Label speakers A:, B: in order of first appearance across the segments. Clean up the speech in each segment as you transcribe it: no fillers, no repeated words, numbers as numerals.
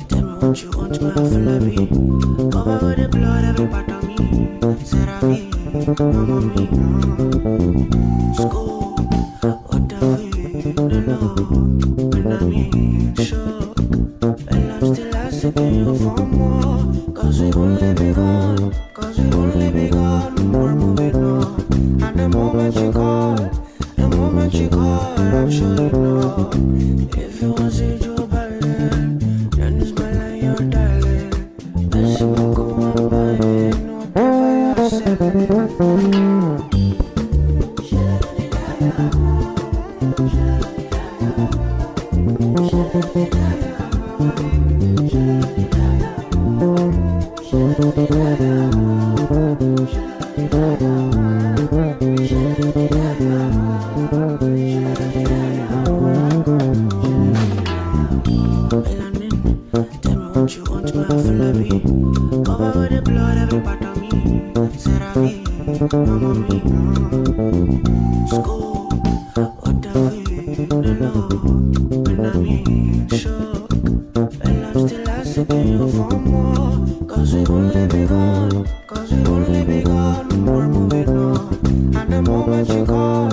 A: Tell me what you want, my Falabi. Cover with the blood, every part of me. Seravi, mama me. School, what the when I mean, sure. And I'm still asking you for more. Cause we've only begun. We're moving on. And the moment you call, I'm sure you know. If you want to see Joe Biden, then it's my line, you're darling. Let's see what go on by it. Whatever you say. Tell me what you want, my Falabi. Cover with the blood, every part of me. Seravi, mama me. School, what the when I mean, sure. And I'm still asking you for more. Cause we've only begun. We're moving on. And the moment you call,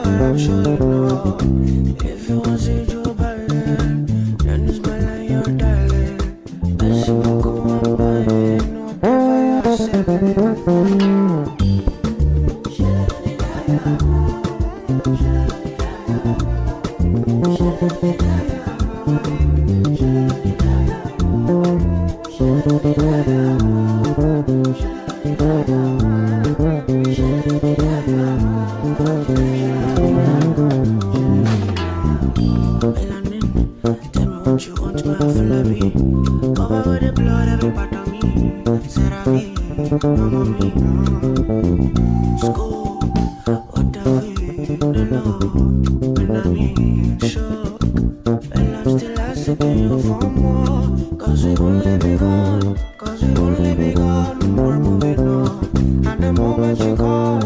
A: I'm sure you know. If you want to see Joe Biden, then it's my line, you're darling. Let's see what go on by it. Whatever you say. Tell me what you want, my Falabi. Cover with the blood, every part of me. Seravi, mama me. School, what the when I mean, sure. And I'm still asking you for more. Cause we've only begun. We're moving on. And the moment you call,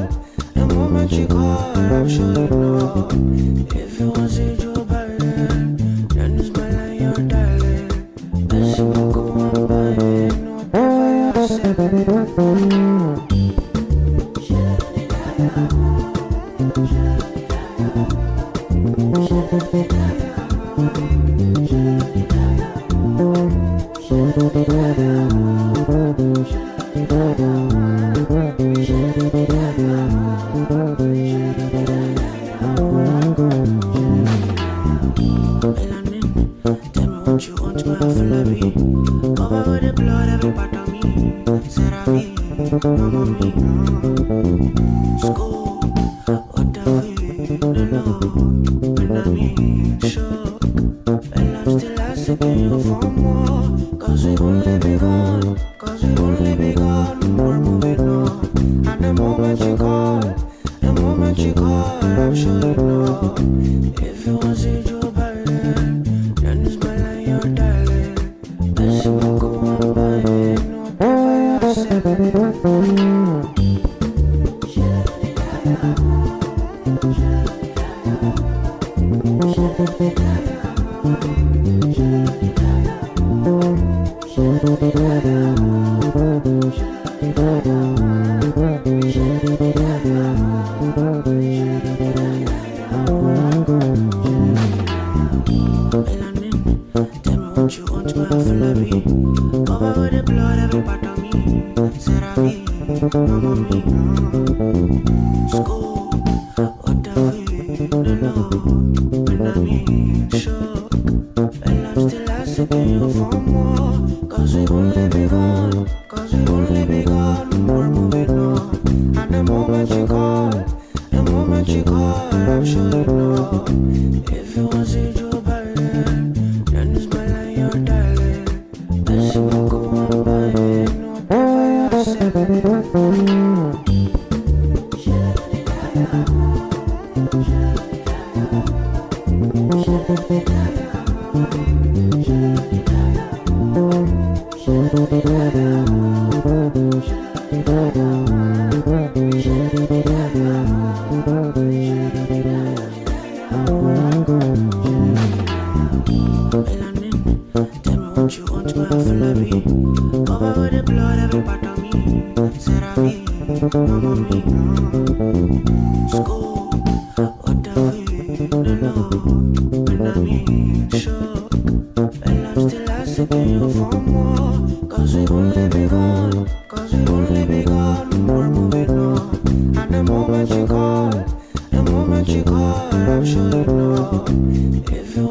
A: I'm sure you know. If you want to see Joe Biden, then it's my line, you're darling. Let's see what go on by it. Whatever you say. Tell me what you want, my Falabi. Cover with the blood, every part of me. Seravi, mama me. School, what the when I mean, sure. And I'm still asking you for more. Cause we've only begun. We're moving on. And the moment you call, I'm sure you know. If you want to see Joe Biden, then it's my line, you're darling. Let's see what go on by it. Whatever you say. Tell me what you want, my Falabi. Cover with the blood, every part of me. Seravi, mama me. School, what the when I mean, sure. And I'm still asking you for more. Cause we've only begun. We're moving on. And the moment you call, I'm sure you know. If you want to see Joe Biden, then it's my line, you're darling. Let's see what go on by it. Whatever you say. C'est la vie, maman mia. School, what the fuck, no, mon ami, chaud. And I'm still asking you for more. Cause we only begun, we're moving on. And the moment you call, I'm sure you know. If you